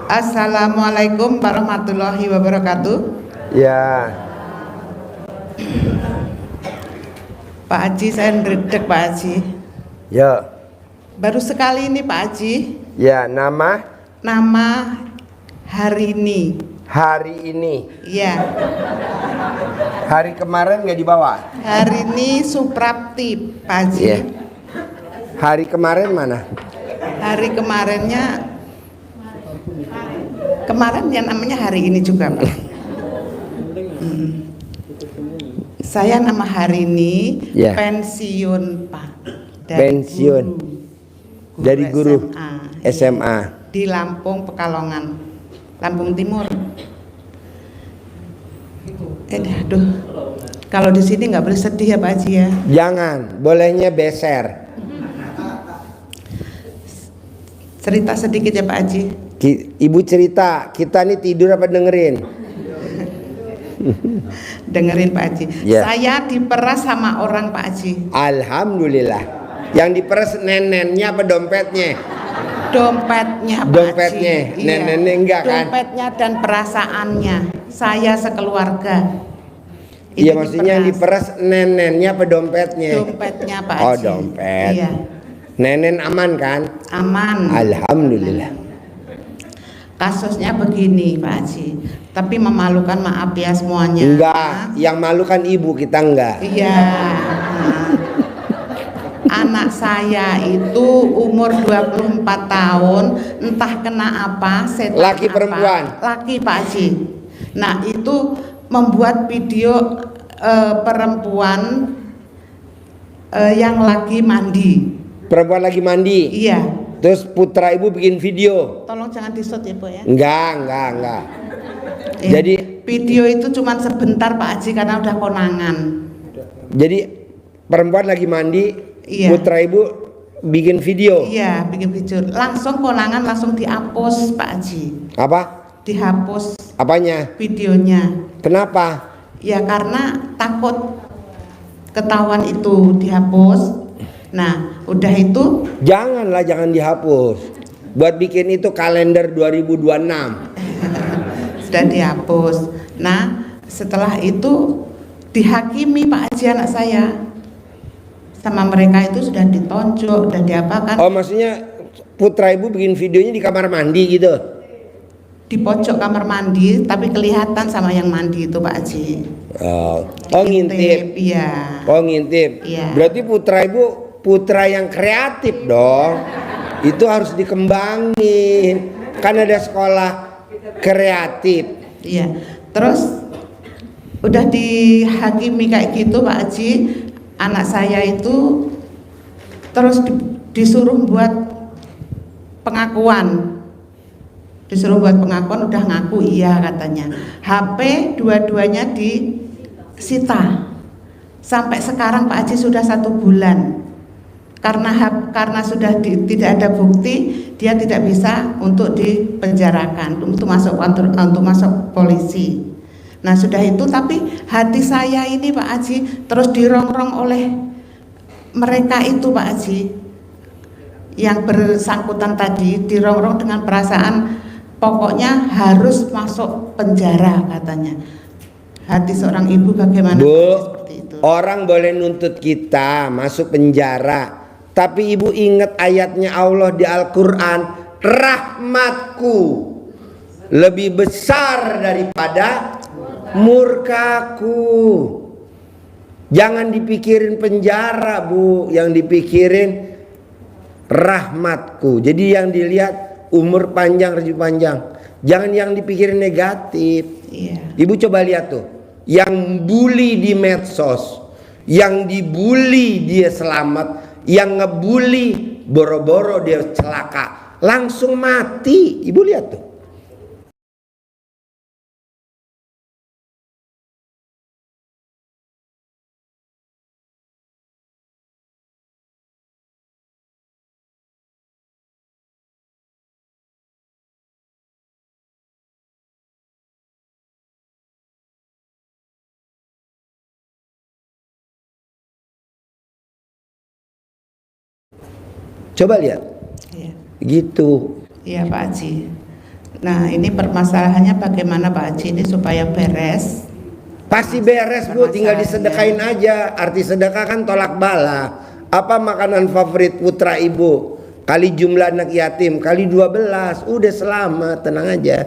Assalamualaikum warahmatullahi wabarakatuh. Ya. Pak Haji, saya ngedek Pak Haji. Ya. Baru sekali ini Pak Haji. Ya, nama? Nama Harini. Hari ini. Ya. Hari kemarin nggak dibawa? Harini Suprapti Pak Haji. Ya. Hari kemarin mana? Hari kemarin yang namanya hari ini juga Pak. Saya nama Harini, ya. pensiun Pak. Pensiun dari guru SMA di Lampung Pekalongan, Lampung Timur. Aduh, kalau di sini nggak boleh sedih ya Pak Haji ya. Jangan, bolehnya beser. Cerita sedikit ya Pak Haji. Ibu cerita, kita nih tidur apa dengerin? Dengerin Pak Haji. Ya. Saya diperas sama orang Pak Haji. Alhamdulillah. Yang diperas nenennya apa dompetnya? Dompetnya Pak Dompetnya, Haji. nenennya enggak kan? Dompetnya dan perasaannya. Saya sekeluarga. Iya, maksudnya yang diperas nenennya apa dompetnya? Dompetnya Pak Haji. Oh, dompet. Iya. Nenen aman kan? Aman. Alhamdulillah. Kasusnya begini Pak Haji, tapi memalukan, maaf ya semuanya. Enggak, yang malu kan ibu, kita enggak. Iya. Anak saya itu umur 24 tahun, entah kena apa, setan Laki apa. perempuan? Laki Pak Haji. Nah itu membuat video perempuan yang lagi mandi. Perempuan lagi mandi? Iya. Terus putra ibu bikin video? Tolong jangan disut ya Bu ya. Enggak. Ya, Jadi video itu cuma sebentar Pak Haji karena udah konangan. Jadi perempuan lagi mandi, iya. Putra ibu bikin video? Iya, bikin video. Langsung konangan langsung dihapus Pak Haji. Apa? Dihapus. Apanya? Videonya. Kenapa? Ya karena takut ketahuan itu dihapus. Nah, udah itu jangan dihapus. Buat bikin itu kalender 2026. Sudah dihapus. Nah, setelah itu dihakimi Pak Haji anak saya. Sama mereka itu sudah ditonjok, sudah diapakan. Oh, maksudnya putra ibu bikin videonya di kamar mandi gitu? Di pojok kamar mandi, tapi kelihatan sama yang mandi itu Pak Haji. Oh, ngintip. Iya. Oh, ngintip. Iya. Berarti putra ibu putra yang kreatif dong. Itu harus dikembangin. Kan ada sekolah kreatif. Iya. Terus udah dihakimi kayak gitu Pak Haji, anak saya itu terus disuruh buat pengakuan. Udah ngaku iya katanya. HP dua-duanya disita. Sampai sekarang Pak Haji sudah 1 bulan. Karena sudah tidak ada bukti, dia tidak bisa untuk dipenjarakan, untuk masuk polisi. Nah sudah itu, tapi hati saya ini Pak Haji terus dirongrong oleh mereka itu Pak Haji, yang bersangkutan tadi dirongrong dengan perasaan pokoknya harus masuk penjara katanya. Hati seorang ibu bagaimana? Bu, seperti itu. Orang boleh nuntut kita masuk penjara, tapi ibu ingat ayatnya Allah di Al-Quran, rahmatku lebih besar daripada murkaku. Jangan dipikirin penjara Bu, yang dipikirin rahmatku. Jadi yang dilihat umur panjang, rezeki panjang. Jangan yang dipikirin negatif. Iya. Ibu coba lihat tuh, yang bully di medsos, yang dibully dia selamat, yang ngebully boro-boro dia celaka, langsung mati. Ibu lihat tuh. Coba lihat. Iya. Gitu. Iya Pak Haji. Nah, ini permasalahannya bagaimana Pak Haji ini supaya beres? Pasti beres Bu, tinggal disedekain aja. Arti sedekah kan tolak bala. Apa makanan favorit putra ibu? Kali jumlah anak yatim, kali 12, udah selamat, tenang aja.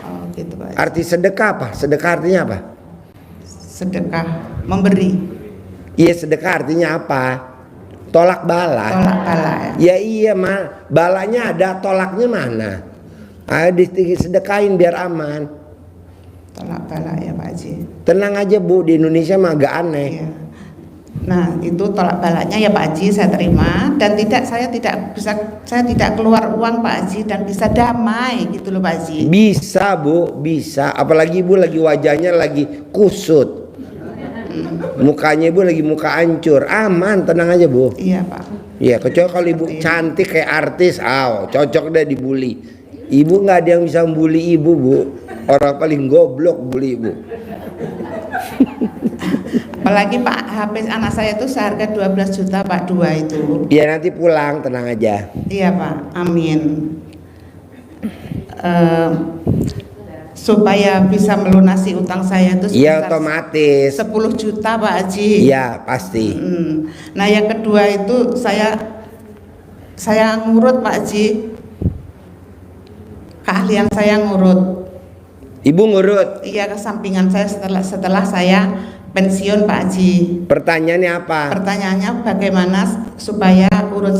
Oh, gitu Pak Haji. Arti sedekah apa? Sedekah artinya apa? Sedekah memberi. Iya, sedekah artinya apa? Tolak bala. Tolak bala ya. Ya iya mah, balanya ada, tolaknya mana? Ayo disedekain biar aman. Tolak bala ya Pak Haji. Tenang aja Bu, di Indonesia mah agak aneh. Iya. Nah, itu tolak balanya ya Pak Haji, saya terima dan saya tidak keluar uang Pak Haji dan bisa damai gitu loh Pak Haji. Bisa Bu, bisa. Apalagi Ibu lagi wajahnya lagi kusut. Mukanya Ibu lagi muka hancur. Aman, tenang aja Bu. Iya Pak. Iya, kecuali kalau Ibu cantik kayak artis, cocok deh dibully. Ibu nggak ada yang bisa membuli Ibu Bu. Orang paling goblok bully Ibu. Apalagi Pak, HP anak saya itu seharga 12 juta Pak, 2 itu. Iya, nanti pulang, tenang aja. Iya Pak, amin. Supaya bisa melunasi utang saya itu Iya, sebesar otomatis. 10 juta Pak Haji. Iya, pasti. Nah, yang kedua itu saya ngurut Pak Haji. Keahlian saya ngurut. Ibu ngurut. Iya, kesampingan saya setelah saya pensiun Pak Haji. Pertanyaannya apa? Pertanyaannya bagaimana supaya urut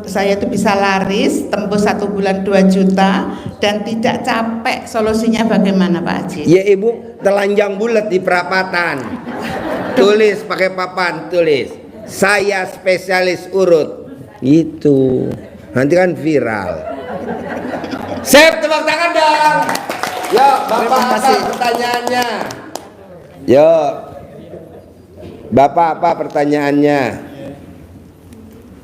saya itu bisa laris tembus 1 bulan 2 juta dan tidak capek. Solusinya bagaimana Pak Haji? Ya Ibu telanjang bulat di perapatan. Tulis pakai papan, tulis. Saya spesialis urut. Gitu. Nanti kan viral. Sip, tepuk tangan dong. Yuk, Bapak apa pertanyaannya? Yuk. Bapak apa pertanyaannya?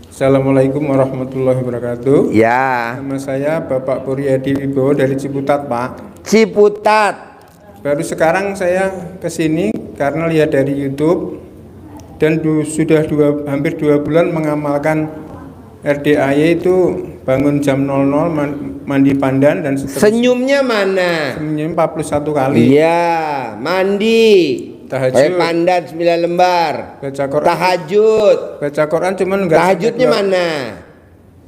Assalamualaikum warahmatullahi wabarakatuh. Ya. Nama saya Bapak Puryadi Wibowo dari Ciputat, Pak. Ciputat. Baru sekarang saya kesini karena lihat dari YouTube dan sudah hampir 2 bulan mengamalkan RDAY itu bangun jam 00, mandi pandan dan seterusnya. Senyumnya mana? Senyum 41 kali. Iya, mandi. Tahajud. Pakai pandan 9 lembar. Baca Quran. Tahajud. Baca Quran cuman enggak. Tahajudnya mana?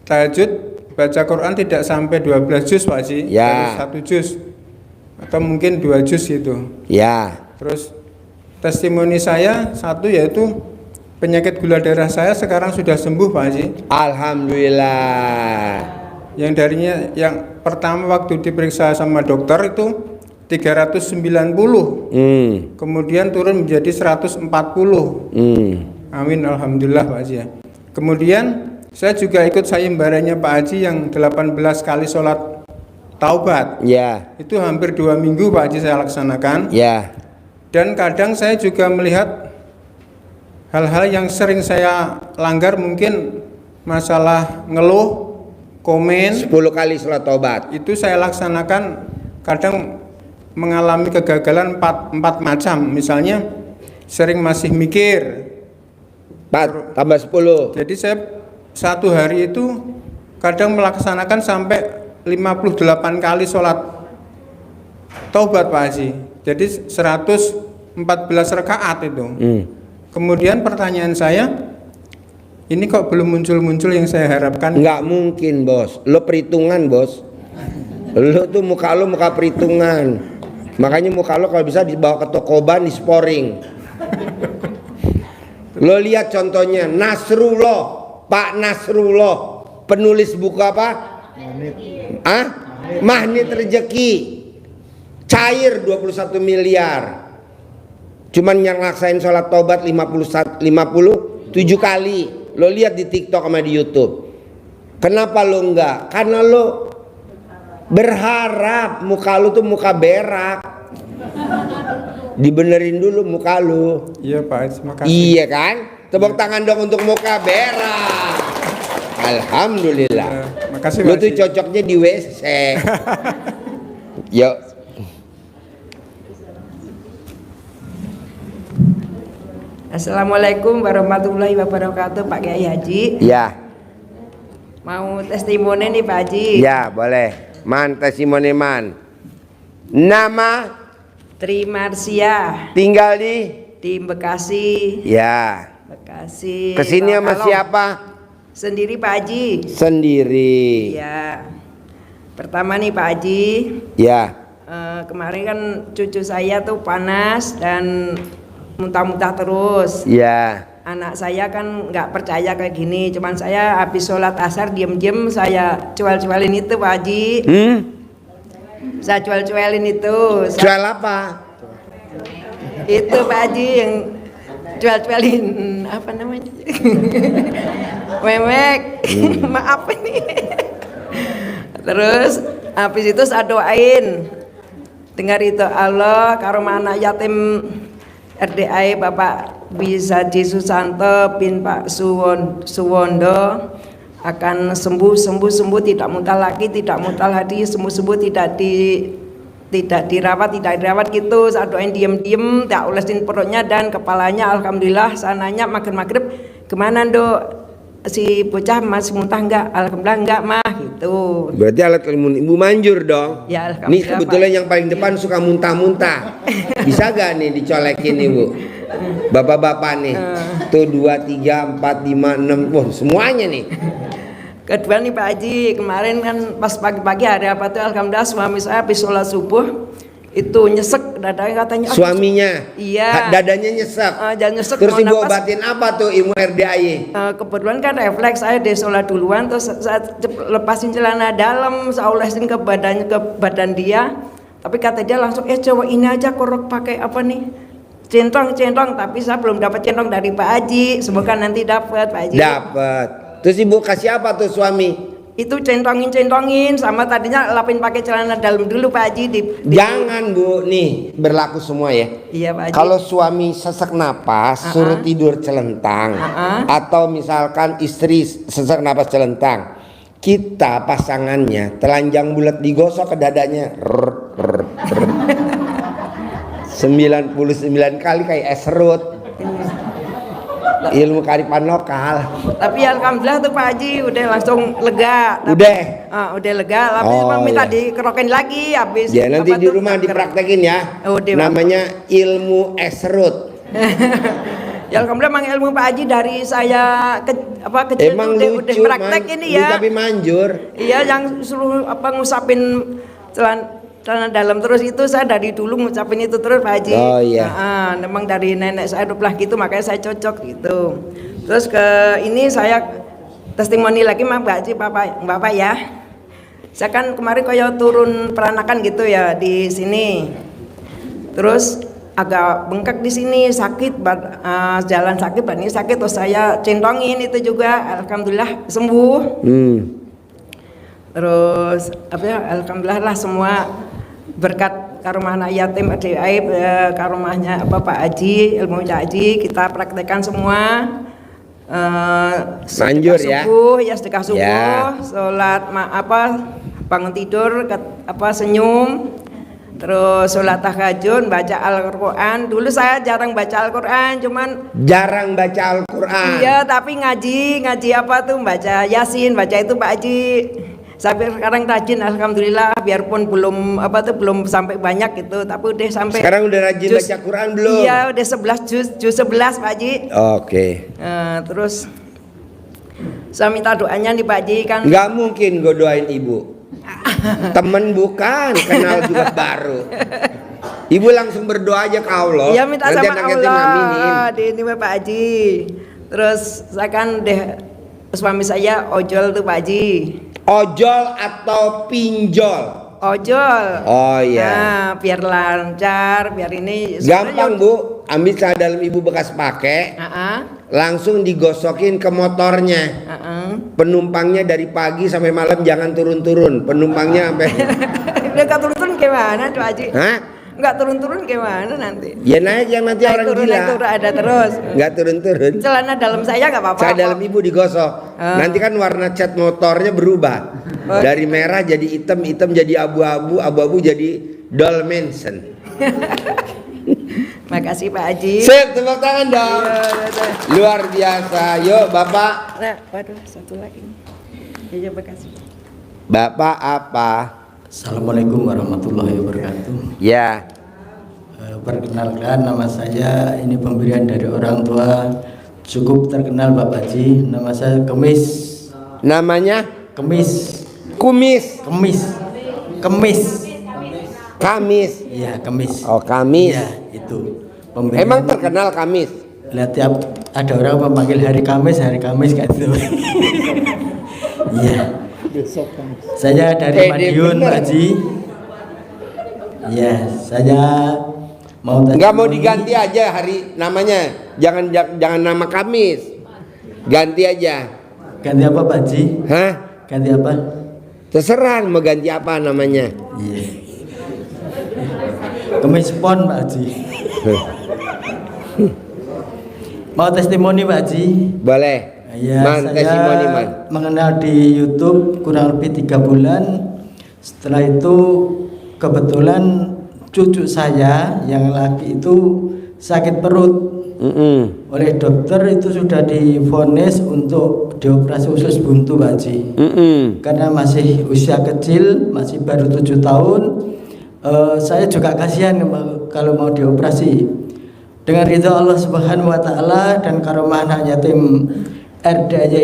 Tahajud baca Quran tidak sampai 12 juz Pak Haji. Ya. Baru 1 juz. Atau mungkin 2 juz gitu. Ya. Terus testimoni saya satu yaitu penyakit gula darah saya sekarang sudah sembuh Pak Haji. Alhamdulillah. Yang darinya yang pertama waktu diperiksa sama dokter itu 390. Kemudian turun menjadi 140. Amin, alhamdulillah Pak Haji ya. Kemudian saya juga ikut sayembaranya Pak Haji yang 18 kali sholat taubat. Ya. Itu hampir 2 minggu Pak Haji saya laksanakan. Ya. Dan kadang saya juga melihat hal-hal yang sering saya langgar, mungkin masalah ngeluh, komen. 10 kali sholat taubat. Itu saya laksanakan, kadang mengalami kegagalan 4 macam. Misalnya sering masih mikir. 4 tambah 10. Jadi saya satu hari itu kadang melaksanakan sampai 58 kali sholat taubat Pak Haji. Jadi 114 rakaat itu. Kemudian pertanyaan saya, ini kok belum muncul-muncul yang saya harapkan? Nggak mungkin bos, lo perhitungan bos. Lo tuh muka lo muka perhitungan. Makanya muka lo kalau bisa dibawa ke Tokoban, di sporing. Lo lihat contohnya Nasrullah, Pak Nasrullah, penulis buku apa? Magnet Rezeki. Cair 21 miliar. Cuman yang ngaksain sholat taubat 57 kali. Lo lihat di TikTok sama di YouTube. Kenapa lo enggak? Karena lo berharap muka lo tuh muka berak. Dibenerin dulu muka lo. Iya Pak, terima kasih. Iya kan? Tepuk tangan dong untuk muka berak. Alhamdulillah. Makasih Lo Pak tuh Haji. cocoknya di WC. Yuk. Assalamualaikum warahmatullahi wabarakatuh Pak Kiai Haji. Ya. Mau testimoni nih Pak Haji. Ya, boleh. Man, testimoni man. Nama, Tri Marsia tinggal di Bekasi. ya. Bekasi. Kesini sama Kalau siapa? Sendiri Pak Haji. Sendiri. Ya. Pertama nih Pak Haji. Ya. Kemarin kan cucu saya tuh panas dan muntah-muntah terus. Ya. Anak saya kan nggak percaya kayak gini, cuman saya habis sholat asar diem-diem saya cuel-cuelin itu Pak Haji. Saya cuel-cuelin itu. Jual apa? Itu Pak Haji yang cuel-cuelin apa namanya? Memek. Maaf ini. Terus habis itu saya doain. Dengar itu Allah karomah anak yatim RDI Bapak Haji Susanto bin Pak Suwondo akan sembuh tidak muntah lagi, tidak muntah lagi, sembuh tidak dirawat gitu. Saya doain diem tak olesin perutnya dan kepalanya. Alhamdulillah saya nanya makan maghrib kemana Dok, si bocah masih muntah enggak? Alhamdulillah enggak mah gitu. Berarti alat ibu manjur dong. Ya, alhamdulillah, Nih sebetulnya yang paling depan suka muntah-muntah. Bisa gak nih dicolekin nih Bu? Bapak-bapak nih. Tuh 2, 3, 4, 5, 6. Wah, semuanya nih. Kedua nih Pak Haji, kemarin kan pas pagi-pagi hari apa tuh alhamdulillah suami saya habis sholat subuh itu nyesek dadanya katanya. Suaminya? Iya. Dadanya nyesek? Jangan nyesek. Terus mau ibu napas. obatin apa tuh ilmu RDAI? Kebetulan kan refleks saya di sholat duluan terus saya lepasin celana dalam, saya olesin ke badan dia. Tapi kata dia langsung coba ini aja korok pakai apa nih? Centong, tapi saya belum dapat centong dari Pak Haji. Semoga nanti dapat Pak Haji. Dapat. Terus ibu kasih apa tuh suami? Itu centongin sama tadinya lapin pakai celana dalam dulu Pak Haji Jangan Bu, nih berlaku semua ya. Iya Pak Haji. Kalau suami sesak napas suruh tidur celentang, atau misalkan istri sesak napas celentang, kita pasangannya telanjang bulat digosok ke dadanya 99 kali kayak es serut. Ilmu kearifan lokal. Tapi alhamdulillah tuh Pak Haji udah langsung lega. Udah lega. Tapi minta dikerokin lagi habis. Ya nanti di rumah dipraktekin ya. Namanya ilmu es serut. Ya alhamdulillah memang ilmu Pak Haji dari saya kecil emang udah lucu, praktek ini ya. Tapi manjur. Iya yang suruh ngusapin celana dalam terus itu saya dari dulu ngucapin itu terus Pak Haji. Oh iya. Memang dari nenek saya duplah gitu makanya saya cocok gitu. Terus ke ini saya testimoni lagi Pak Haji Bapak ya. Saya kan kemarin kayak turun peranakan gitu ya di sini. Terus agak bengkak di sini sakit, jalan sakit, badannya sakit, terus saya centongin itu juga, alhamdulillah sembuh. Terus alhamdulillah lah semua berkat karomah anak yatim aib karomahnya Pak Haji, ilmu Pak Haji kita praktekkan semua. Manjur Sedekah subuh, sholat bangun tidur senyum. Terus sholat tahajud, baca Al-Quran. Dulu saya jarang baca Al-Quran, jarang baca Al-Quran. Iya, tapi ngaji baca Yasin, baca itu Pak Haji. Sampai sekarang rajin, alhamdulillah. Biarpun belum sampai banyak gitu, tapi udah sampai. Sekarang udah rajin baca Quran belum? Iya, udah 11 juz 11 Pak Haji. Oke. Terus saya minta doanya nih Pak Haji kan. Nggak mungkin gue doain ibu. Temen bukan, kenal juga baru. Ibu langsung berdoa aja ke Allah. Iya minta nanti sama Allah. Ini Pak Haji. Terus saya kan suami saya ojol tuh Pak Haji. Ojol atau pinjol? Ojol. Oh iya. Nah, biar lancar, biar ini. Gampang Bu, ambil celana dalam ibu bekas pakai. Langsung digosokin ke motornya. Penumpangnya dari pagi sampai malam jangan turun-turun. Penumpangnya sampai. Nggak turun-turun gimana tuh Haji? Hah? Nggak turun-turun gimana nanti? Ya naik yang nanti orang turun, gila. Turun ada terus. Nggak turun-turun. Celana dalam saya nggak apa-apa. Celana dalam ibu digosok. Nanti kan warna cat motornya berubah. Dari merah jadi hitam, hitam jadi abu-abu, abu-abu jadi Dolmensen. Makasih Pak Haji. Sip, tepuk tangan dong. Luar biasa. Yuk Bapak. Nah, waduh satu lagi. Iya, makasih. Bapak apa? Assalamualaikum warahmatullahi wabarakatuh. Ya. Perkenalkan, nama saya, ini pemberian dari orang tua, cukup terkenal Bapak Haji. Nama saya Kemis. Namanya? Kemis. Kumis. Kemis. Kemis. Kamis. Iya, Kemis. Oh, Kamis. Iya, itu. Pemberian. Emang terkenal Kamis? Lihat tiap ada orang memanggil hari Kamis kayak gitu. Iya. Saya dari Pede Madiun, bener. Pak Haji. Iya, saya mau Enggak mau testimoni. diganti aja hari namanya. Jangan nama Kamis. Ganti aja. Ganti apa Pak Haji? Hah? Ganti apa? Terserah mau ganti apa namanya. Iya. Kemis pon Pak Haji. Mau testimoni Pak Haji? Boleh. Ya, Man, saya testimoni man. mengenal di YouTube kurang lebih 3 bulan. Setelah itu kebetulan cucu saya yang laki itu sakit perut. Oleh dokter itu sudah divonis untuk dioperasi usus buntu Pak Haji. Karena masih usia kecil, masih baru 7 tahun. Saya juga kasihan kalau mau dioperasi. Dengan ridho Allah Subhanahu wa taala dan karomah anak yatim RDAJ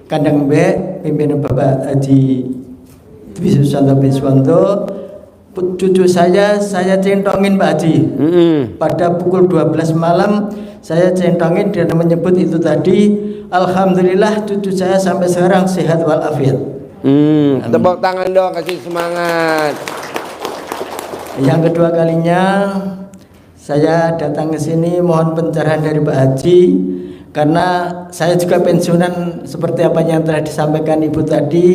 Kandang B, pimpinan Bapak Haji Dwi Susanto bin Suwanto, cucu saya centongin Pak Haji. Pada pukul 12 malam saya centongin dan menyebut itu tadi. Alhamdulillah cucu saya sampai sekarang sehat walafiat. Tepuk tangan dong, kasih semangat. Yang kedua kalinya saya datang ke sini mohon pencerahan dari Pak Haji, karena saya juga pensiunan seperti apa yang telah disampaikan Ibu tadi.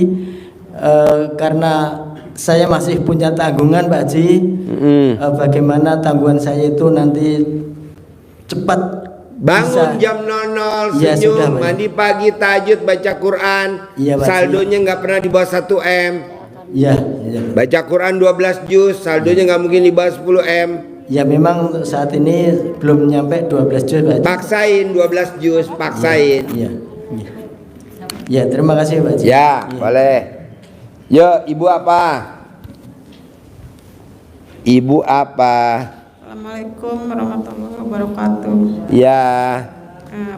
Karena saya masih punya tanggungan Pak Haji. Bagaimana tanggungan saya itu nanti cepat Bangun bisa. jam 00, Iya, senyum, sudah, Pak. mandi pagi, tahajud, baca Quran. Iya, Pak. Saldonya nggak pernah di bawah 1 M. Iya, iya. Baca Quran 12 juz, saldonya nggak mungkin di bawah 10 M. Ya memang untuk saat ini belum nyampe 12 juz Pak Haji. Paksain 12 juz, paksain. Iya. Iya. Ya, terima kasih Pak Haji. Ya, Iya. boleh. Yo, Ibu apa? Ibu apa? Assalamualaikum warahmatullahi wabarakatuh. Ya,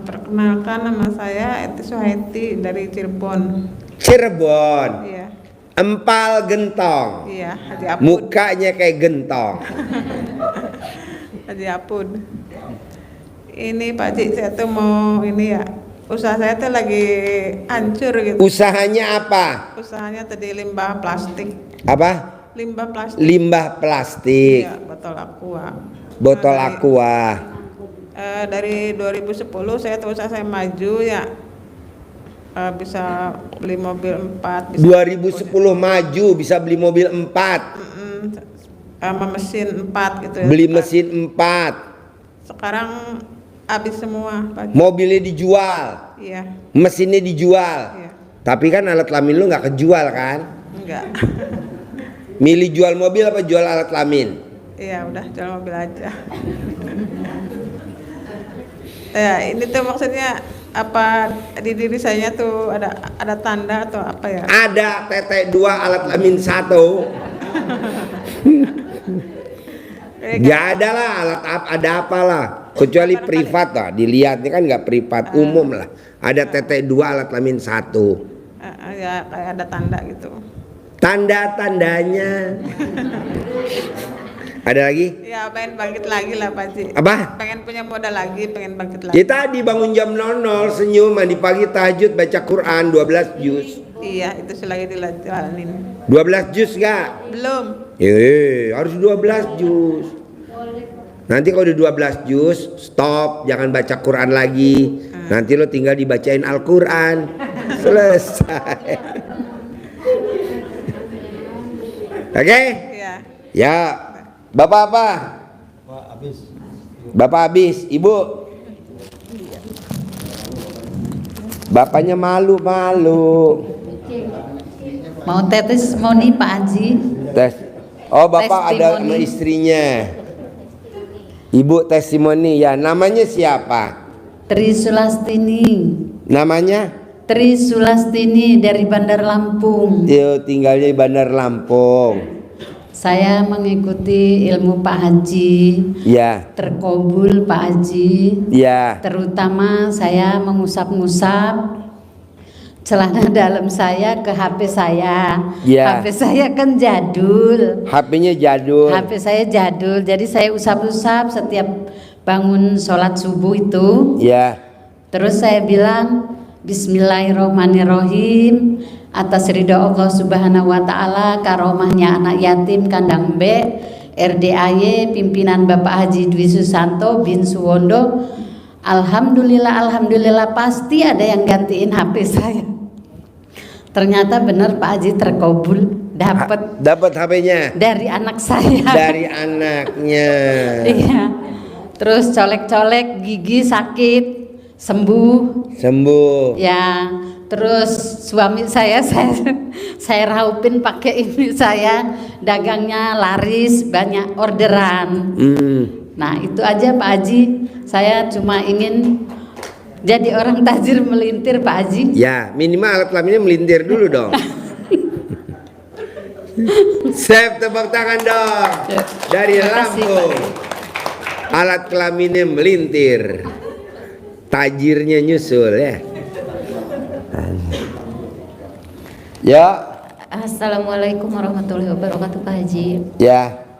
Perkenalkan, nama saya Eti Suhaiti dari Cirebon. Cirebon. Iya, Empal gentong. iya, Haji Apun. Mukanya kayak gentong. Haji Apun. Ini Pak Cik, saya tuh mau ini ya, usaha saya tuh lagi hancur gitu. Usahanya apa? Usahanya tadi limbah plastik. Apa? Limbah plastik. Limbah plastik. Iya, botol aqua. Botol Nah, aqua. dari 2010 saya tuh usaha saya maju ya. Bisa beli mobil 4, bisa 2010 maju bisa beli mobil 4, sama mesin 4 gitu ya. beli mesin 4, Sekarang habis semua Pak. mobilnya dijual, Iya, mesinnya dijual. iya. Tapi kan alat kelamin lu nggak kejual kan? Enggak. Milih jual mobil apa jual alat kelamin? Iya, udah jual mobil aja. Ya, ini tuh maksudnya apa di diri saya tuh ada tanda atau apa ya? Ada TT2 alat kelamin 1. Gak ada lah alat ada apalah kecuali privat lah, dilihatnya kan nggak privat, umum lah. Ada TT2 alat kelamin 1. Ya kayak ada tanda gitu. Tanda-tandanya. Ada lagi? Ya pengen bangkit lagi lah Pak Ji. Apa? Pengen punya modal lagi, pengen bangkit lagi. Ya tadi bangun jam 00, senyum, mandi pagi, tahajud, baca Quran 12 juz. Iya, itu selagi dijalanin. 12 juz gak? Belum. Harus 12 juz. Nanti kalau udah 12 juz, stop, jangan baca Quran lagi. Nanti lo tinggal dibacain Al-Quran. Selesai. Oke? Iya. Ya. Bapak apa? Bapak habis. Ibu? Bapaknya malu-malu. Mau testimoni Pak Haji? Tes. Oh, Bapak ada sama Testimoni. istrinya. Ibu testimoni ya. Namanya siapa? Tri Sulastini. Namanya? Tri Sulastini dari Bandar Lampung. Yo, tinggalnya di Bandar Lampung. Saya mengikuti ilmu Pak Haji. Ya, Terkabul Pak Haji. ya. Terutama saya mengusap-ngusap celana dalam saya ke HP saya. Ya. HP saya kan jadul. HP-nya jadul. HP saya jadul, jadi saya usap-usap setiap bangun sholat subuh itu. Ya, Terus saya bilang Bismillahirrohmanirrohim, atas ridho Allah Subhanahu wa Ta'ala, karomahnya anak yatim kandang B, RDAY pimpinan Bapak Haji Dwi Susanto bin Suwondo. Alhamdulillah pasti ada yang gantiin HP saya. Ternyata benar Pak Haji terkabul, dapat HP-nya dari anak saya. dari anaknya. Iya. Terus colek-colek gigi sakit, sembuh. Ya. Terus suami saya raupin pakai ini saya, dagangnya laris, banyak orderan. Nah, itu aja Pak Haji. Saya cuma ingin jadi orang tajir melintir Pak Haji. Ya, minimal alat kelaminnya melintir dulu dong. Sep, tepuk tangan dong. Dari Terima kasih, Lampung. Pak. Alat kelaminnya melintir. Tajirnya nyusul ya. Ya, Assalamualaikum warahmatullahi wabarakatuh Pak Haji. ya.